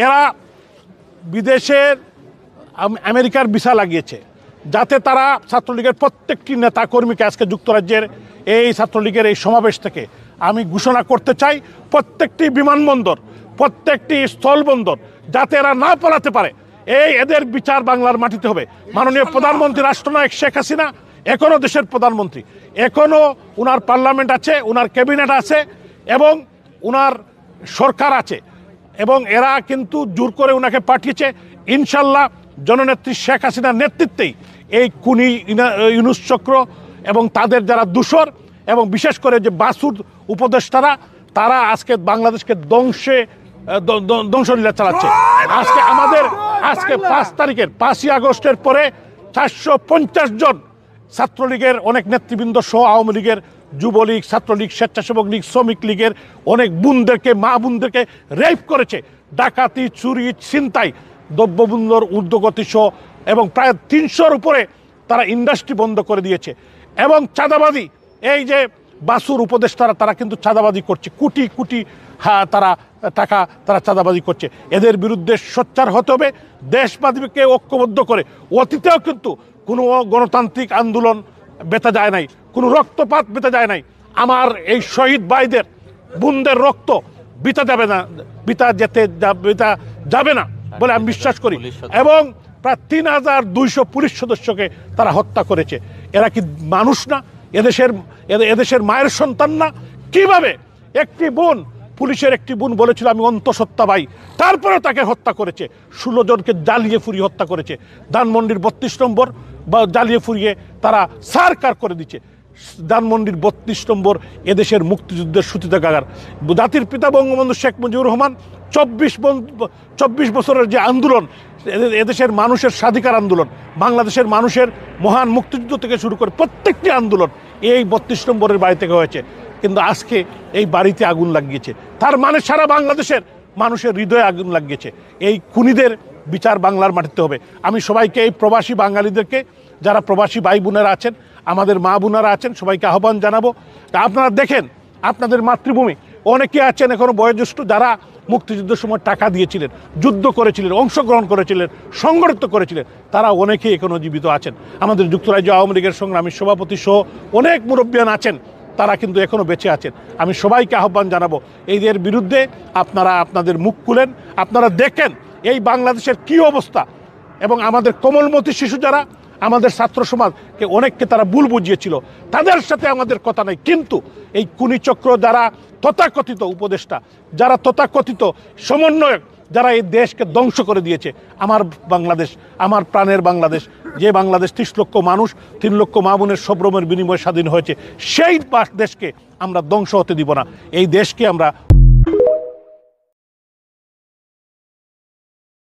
এরা বিদেশের আমেরিকার ভিসা লাগিয়েছে যাতে তারা ছাত্রলীগের প্রত্যেকটি নেতা কর্মীকে আজকে যুক্তরাজ্যের এই ছাত্রলীগের এই সমাবেশ থেকে আমি ঘোষণা করতে চাই, প্রত্যেকটি বিমানবন্দর, প্রত্যেকটি স্থলবন্দর যাতে এরা না পালাতে পারে, এদের বিচার বাংলার মাটিতে হবে। মাননীয় প্রধানমন্ত্রী রাষ্ট্রনায়ক শেখ হাসিনা এখনও দেশের প্রধানমন্ত্রী, এখনও উনার পার্লামেন্ট আছে, উনার ক্যাবিনেট আছে এবং উনার সরকার আছে, এবং এরা কিন্তু জোর করে উনাকে পাঠিয়েছে। ইনশাল্লাহ জননেত্রী শেখ হাসিনার নেতৃত্বেই এই খুনি ইউনূস চক্র এবং তাদের যারা দূষর এবং বিশেষ করে যে বাসুর উপদেষ্টারা, তারা আজকে বাংলাদেশকে ধ্বংসলীলা চালাচ্ছে। আজকে 5 তারিখের 5ই আগস্টের পরে 450 জন ছাত্রলীগের অনেক নেতৃবৃন্দ সহ আওয়ামী লীগের, যুবলীগ, ছাত্রলীগ, স্বেচ্ছাসেবক লীগ, শ্রমিক লীগের অনেক বোনদেরকে, মা বোনদেরকে রেপ করেছে। ডাকাতি, চুরি, ছিনতাই, দ্রব্যমূল্যর ঊর্ধ্বগতি সহ এবং প্রায় 300-র উপরে তারা ইন্ডাস্ট্রি বন্ধ করে দিয়েছে। এবং চাঁদাবাজি, এই যে বাসুর উপদেষ্টারা তারা কিন্তু চাঁদাবাজি করছে, কোটি কোটি টাকা তারা চাঁদাবাজি করছে। এদের বিরুদ্ধে সোচ্চার হতে হবে, দেশবাদীকে ঐক্যবদ্ধ করে। অতীতেও কিন্তু কোনো গণতান্ত্রিক আন্দোলন বেঁচে যায় নাই, কোনো রক্তপাত বেঁচে যায় নাই। আমার এই শহীদ ভাইদের বোনদের রক্ত বিতা যাবে না বলে আমি বিশ্বাস করি। এবং প্রায় 3200 পুলিশ সদস্যকে তারা হত্যা করেছে। এরা কি মানুষ না? এদেশের মায়ের সন্তান না? কিভাবে একটি বোন, পুলিশের একটি বোন বলেছিল আমি অন্তঃসত্ত্বা ভাই, তারপরে তাকে হত্যা করেছে। 16 জনকে জ্বালিয়ে ফুরিয়ে হত্যা করেছে। ধানমন্ডির 32 নম্বর বা জ্বালিয়ে ফুরিয়ে তারা সারকার করে দিচ্ছে। ধানমন্ডির 32 নম্বর এদেশের মুক্তিযুদ্ধের সূতিকাগার। জাতির পিতা বঙ্গবন্ধু শেখ মুজিবুর রহমান 24 বছরের যে আন্দোলন, এদেশের মানুষের স্বাধিকার আন্দোলন, বাংলাদেশের মানুষের মহান মুক্তিযুদ্ধ থেকে শুরু করে প্রত্যেকটি আন্দোলন এই 32 নম্বরের বাড়ি থেকে হয়েছে। কিন্তু আজকে এই বাড়িতে আগুন লাগিয়েছে, তার মানে সারা বাংলাদেশের মানুষের হৃদয়ে আগুন লাগিয়েছে। এই খুনিদের বিচার বাংলার মাটিতে হবে। আমি সবাইকে, এই প্রবাসী বাঙালিদেরকে, যারা প্রবাসী ভাই বোনেরা আছেন, আমাদের মা বোনেরা আছেন, সবাইকে আহ্বান জানাবো, আপনারা দেখেন আপনাদের মাতৃভূমি অনেকে আছেন এখনও বয়োজ্যেষ্ঠ, যারা মুক্তিযুদ্ধের সময় টাকা দিয়েছিলেন, যুদ্ধ করেছিলেন, অংশগ্রহণ করেছিলেন, সংগঠিত করেছিলেন, তারা অনেকেই এখনও জীবিত আছেন। আমাদের যুক্তরাজ্য আওয়ামী লীগের সংগ্রামী সভাপতি সহ অনেক মুরব্বিয়ান আছেন, তারা কিন্তু এখনও বেঁচে আছেন। আমি সবাইকে আহ্বান জানাবো, এইদের বিরুদ্ধে আপনারা আপনাদের মুখ খুলেন, আপনারা দেখেন এই বাংলাদেশের কি অবস্থা। এবং আমাদের কোমলমতি শিশু যারা, আমাদের ছাত্র সমাজকে অনেককে তারা ভুল বুঝিয়েছিল, তাদের সাথে আমাদের কথা নাই। কিন্তু এই খুনি চক্র যারা তথাকথিত উপদেষ্টা, যারা তথাকথিত সমন্বয়ক, যারা এই দেশকে ধ্বংস করে দিয়েছে, আমার বাংলাদেশ, আমার প্রাণের বাংলাদেশ, যে বাংলাদেশ 30 লক্ষ মানুষ, 3 লক্ষ মা বোনের সব্রমের বিনিময়ে স্বাধীন হয়েছে, সেই দেশকে আমরা ধ্বংস হতে দিব না। এই দেশকে আমরা